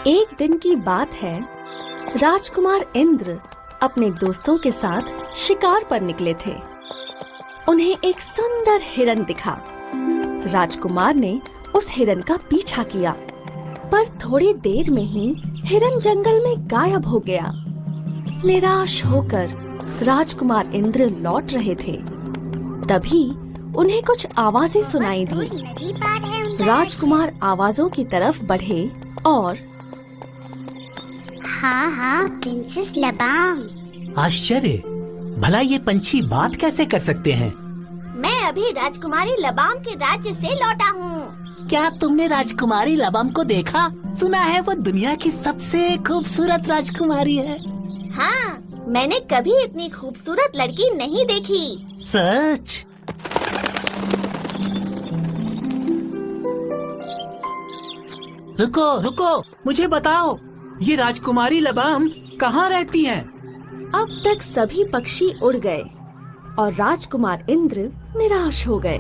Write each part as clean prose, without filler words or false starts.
एक दिन की बात है, राजकुमार इंद्र अपने दोस्तों के साथ शिकार पर निकले थे। उन्हें एक सुंदर हिरन दिखा। राजकुमार ने उस हिरन का पीछा किया, पर थोड़ी देर में ही हिरन जंगल में गायब हो गया। निराश होकर राजकुमार इंद्र लौट रहे थे, तभी उन्हें कुछ आवाजें सुनाई दी। राजकुमार आवाजों की तरफ बढ़े और हाँ, प्रिंसेस लबाम। आश्चर्य, भला ये पंछी बात कैसे कर सकते हैं? मैं अभी राजकुमारी लबाम के राज्य से लौटा हूँ। क्या तुमने राजकुमारी लबाम को देखा? सुना है वो दुनिया की सबसे खूबसूरत राजकुमारी है। हाँ, मैंने कभी इतनी खूबसूरत लड़की नहीं देखी। सच? रुको रुको, मुझे बताओ, ये राजकुमारी लबाम कहाँ रहती हैं? अब तक सभी पक्षी उड़ गए और राजकुमार इंद्र निराश हो गए।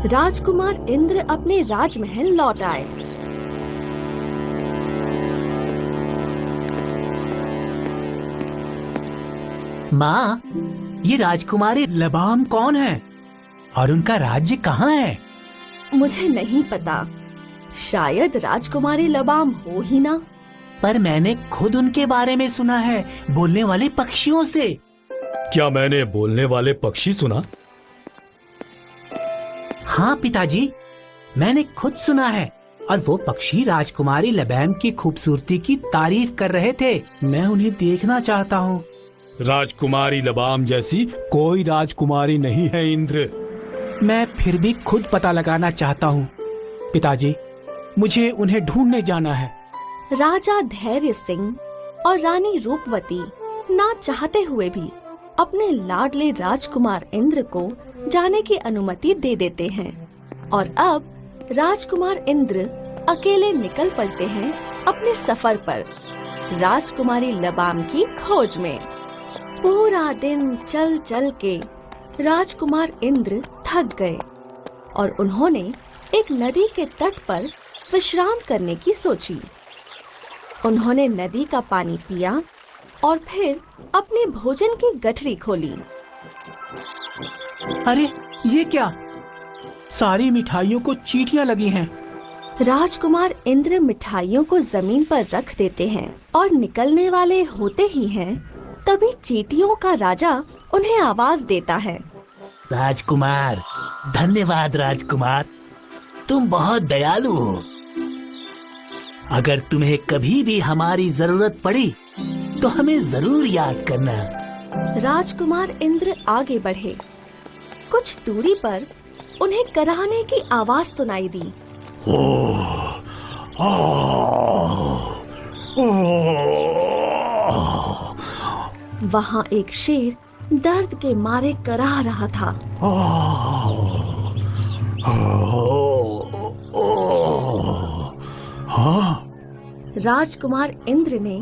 राजकुमार इंद्र अपने राजमहल लौट आए। माँ, ये राजकुमारी लबाम कौन है और उनका राज्य कहाँ है? मुझे नहीं पता, शायद राजकुमारी लबाम हो ही ना। पर मैंने खुद उनके बारे में सुना है, बोलने वाले पक्षियों से। क्या मैंने बोलने वाले पक्षी सुना? हाँ पिताजी, मैंने खुद सुना है, और वो पक्षी राजकुमारी लबाम की खूबसूरती की तारीफ कर रहे थे। मैं उन्हें देखना चाहता हूँ। राजकुमारी लबाम जैसी कोई राजकुमारी नहीं है इंद्र। मैं फिर भी खुद पता लगाना चाहता हूँ पिताजी, मुझे उन्हें ढूंढने जाना है। राजा धैर्य सिंह और रानी रूपवती ना चाहते हुए भी अपने लाडले राजकुमार इंद्र को जाने की अनुमति दे देते हैं, और अब राजकुमार इंद्र अकेले निकल पड़ते हैं अपने सफर पर, राजकुमारी लबाम की खोज में। पूरा दिन चल चल के राजकुमार इंद्र थक गए और उन्होंने एक नदी के तट पर विश्राम करने की सोची। उन्होंने नदी का पानी पिया और फिर अपने भोजन की गठरी खोली। अरे ये क्या? सारी मिठाइयों को चींटियां लगी हैं। राजकुमार इंद्र मिठाइयों को जमीन पर रख देते हैं और निकलने वाले होते ही हैं, तभी चींटियों का राजा उन्हें आवाज देता है। राजकुमार, धन्यवाद राजकुमार, तुम बहुत दयालु हो। अगर तुम्हें कभी भी हमारी जरूरत पड़ी तो हमें जरूर याद करना। राजकुमार इंद्र आगे बढ़े। कुछ दूरी पर उन्हें कराहने की आवाज सुनाई दी। वहाँ एक शेर दर्द के मारे कराह रहा था। राजकुमार इंद्र ने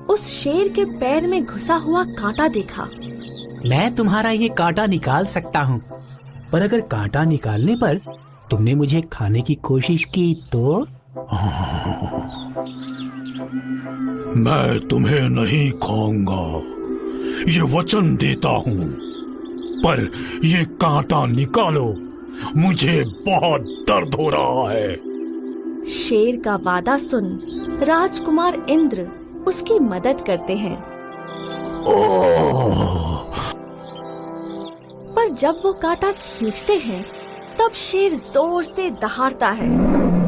उस शेर के पैर में घुसा हुआ कांटा देखा। मैं तुम्हारा ये कांटा निकाल सकता हूँ, पर अगर कांटा निकालने पर तुमने मुझे खाने की कोशिश की तो? मैं तुम्हें नहीं खाऊंगा, ये वचन देता हूँ। पर ये कांटा निकालो, मुझे बहुत दर्द हो रहा है। शेर का वादा सुन राजकुमार इंद्र उसकी मदद करते हैं। पर जब वो कांटा खींचते हैं, तब शेर जोर से दहाड़ता है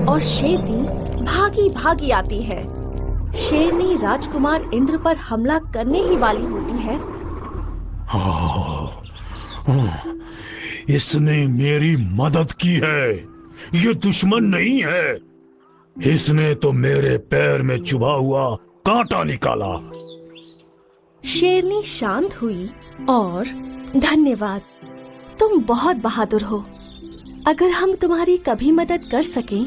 और शेरनी भागी भागी आती है। शेरनी राजकुमार इंद्र पर हमला करने ही वाली होती है। इसने मेरी मदद की है, ये दुश्मन नहीं है। इसने तो मेरे पैर में चुभा हुआ कांटा निकाला। शेरनी शांत हुई और धन्यवाद, तुम बहुत बहादुर हो। अगर हम तुम्हारी कभी मदद कर सकें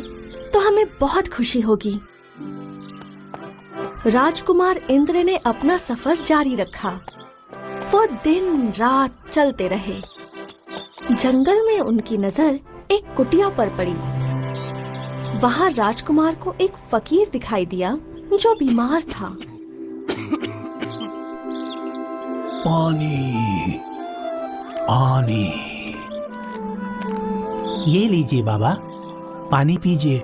तो हमें बहुत खुशी होगी। राजकुमार इंद्र ने अपना सफर जारी रखा। वो दिन रात चलते रहे। जंगल में उनकी नजर एक कुटिया पर पड़ी। वहां राजकुमार को एक फकीर दिखाई दिया जो बीमार था। पानी, पानी। ये लीजिए बाबा, पानी पीजिए।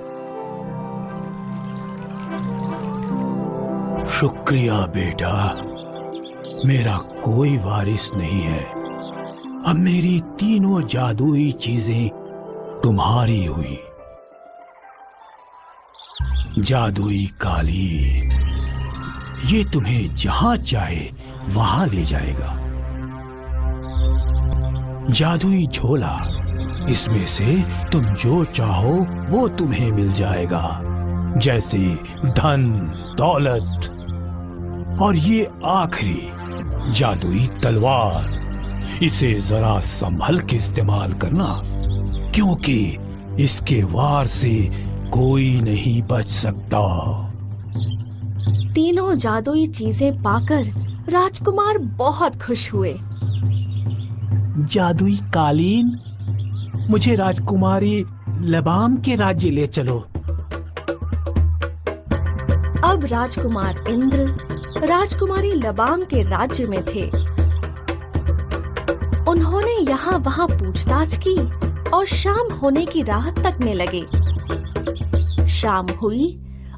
शुक्रिया बेटा, मेरा कोई वारिस नहीं है। अब मेरी तीनों जादुई चीजें तुम्हारी हुई। जादुई कालीन, ये तुम्हें जहां चाहे वहां ले जाएगा। जादुई झोला, इसमें से तुम जो चाहो वो तुम्हें मिल जाएगा, जैसे धन, दौलत। और ये आखिरी जादुई तलवार, इसे जरा संभल के इस्तेमाल करना, क्योंकि इसके वार से कोई नहीं बच सकता। तीनों जादुई चीजें पाकर राजकुमार बहुत खुश हुए। जादुई कालीन, मुझे राजकुमारी लबाम के राज्य ले चलो। अब राजकुमार इंद्र राजकुमारी लबाम के राज्य में थे। उन्होंने यहाँ वहाँ पूछताछ की और शाम होने की राह तकने लगे। शाम हुई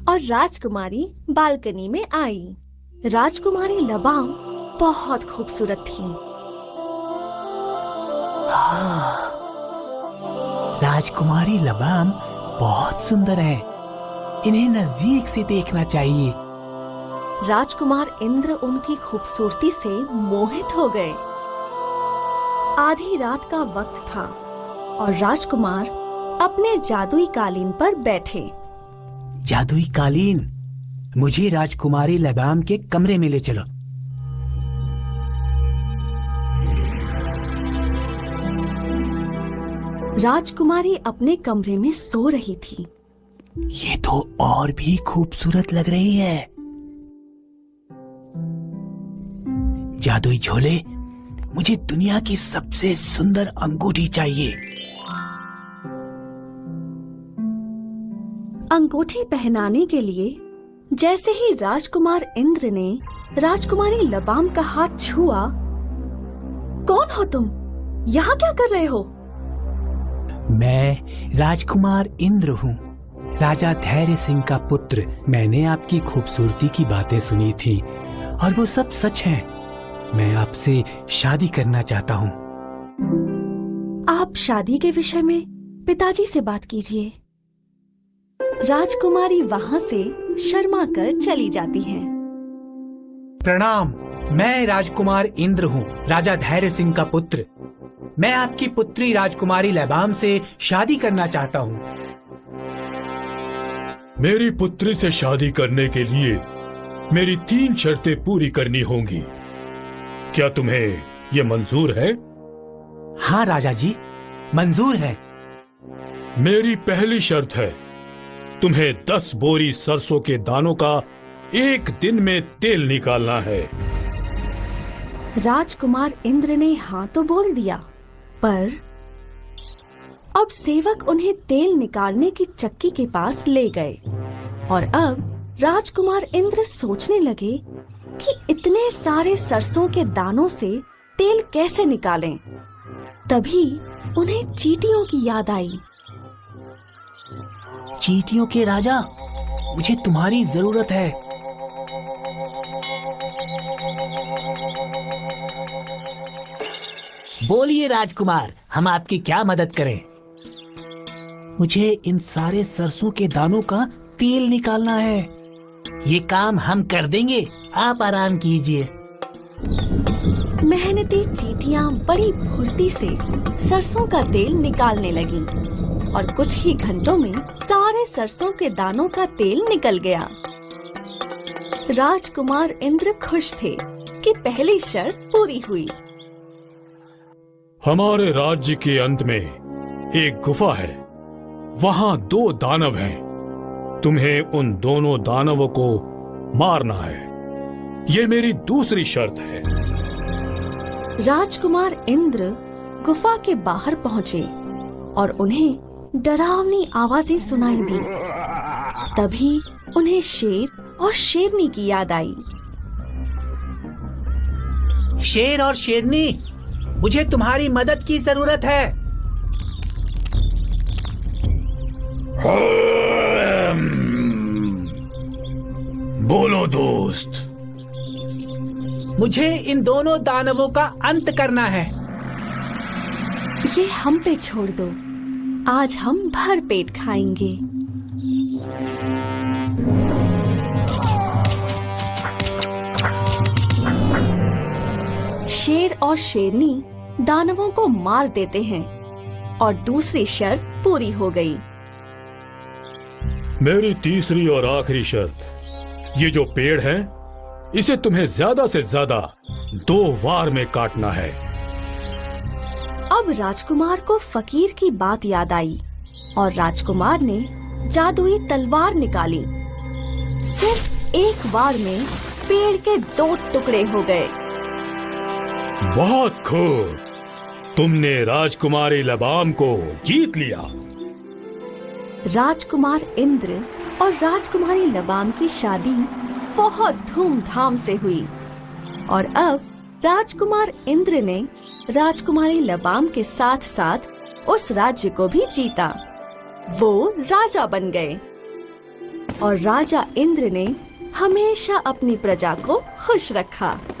और राजकुमारी बालकनी में आई। राजकुमारी लबाम बहुत खूबसूरत थी। राजकुमारी लबाम बहुत सुंदर है, इन्हें नजदीक से देखना चाहिए। राजकुमार इंद्र उनकी खूबसूरती से मोहित हो गए। आधी रात का वक्त था और राजकुमार अपने जादुई कालीन पर बैठे। जादुई कालीन, मुझे राजकुमारी लबाम के कमरे में ले चलो। राजकुमारी अपने कमरे में सो रही थी। ये तो और भी खूबसूरत लग रही है। जादुई झोले, मुझे दुनिया की सबसे सुंदर अंगूठी चाहिए। अंगूठी पहनाने के लिए जैसे ही राजकुमार इंद्र ने राजकुमारी लबाम का हाथ छुआ, कौन हो तुम? यहाँ क्या कर रहे हो? मैं राजकुमार इंद्र हूँ, राजा धैर्य सिंह का पुत्र। मैंने आपकी खूबसूरती की बातें सुनी थी और वो सब सच है। मैं आपसे शादी करना चाहता हूँ। आप शादी के विषय में पिताजी से बात कीजिए। राजकुमारी वहाँ से शर्मा कर चली जाती है। प्रणाम, मैं राजकुमार इंद्र हूँ, राजा धैर्य सिंह का पुत्र। मैं आपकी पुत्री राजकुमारी लबाम से शादी करना चाहता हूँ। मेरी पुत्री से शादी करने के लिए मेरी 3 शर्तें पूरी करनी होंगी। क्या तुम्हें ये मंजूर है? हाँ राजा जी, मंजूर है। मेरी पहली शर्त है, तुम्हें 10 बोरी सरसों के दानों का 1 दिन में तेल निकालना है। राजकुमार इंद्र ने हाँ तो बोल दिया, पर अब सेवक उन्हें तेल निकालने की चक्की के पास ले गए और अब राजकुमार इंद्र सोचने लगे कि इतने सारे सरसों के दानों से तेल कैसे निकालें। तभी उन्हें चींटियों की याद आई। चींटियों के राजा, मुझे तुम्हारी जरूरत है। बोलिए राजकुमार, हम आपकी क्या मदद करें? मुझे इन सारे सरसों के दानों का तेल निकालना है। ये काम हम कर देंगे, आप आराम कीजिए। मेहनती चींटियां बड़ी फुर्ती से सरसों का तेल निकालने लगीं और कुछ ही घंटों में सारे सरसों के दानों का तेल निकल गया। राजकुमार इंद्र खुश थे कि पहली शर्त पूरी हुई। हमारे राज्य के अंत में एक गुफा है, वहां 2 दानव हैं। तुम्हें उन दोनों दानवों को मारना है। ये मेरी दूसरी शर्त है। राजकुमार इंद्र गुफा के बाहर पहुँचे और उन्हें डरावनी आवाजें सुनाई दी। तभी उन्हें शेर और शेरनी की याद आई। शेर और शेरनी, मुझे तुम्हारी मदद की जरूरत है। बोलो दोस्त। मुझे इन दोनों दानवों का अंत करना है। ये हम पे छोड़ दो, आज हम भर पेट खाएंगे। शेर और शेरनी दानवों को मार देते हैं और दूसरी शर्त पूरी हो गई। मेरी तीसरी और आखिरी शर्त, ये जो पेड़ है इसे तुम्हें ज्यादा से ज्यादा 2 वार में काटना है। अब राजकुमार को फकीर की बात याद आई और राजकुमार ने जादुई तलवार निकाली। सिर्फ एक वार में पेड़ के 2 टुकड़े हो गए। बहुत खूब, तुमने राजकुमारी लबाम को जीत लिया। राजकुमार इंद्र और राजकुमारी लबाम की शादी बहुत धूमधाम से हुई और अब राजकुमार इंद्र ने राजकुमारी लबाम के साथ साथ उस राज्य को भी जीता। वो राजा बन गए और राजा इंद्र ने हमेशा अपनी प्रजा को खुश रखा।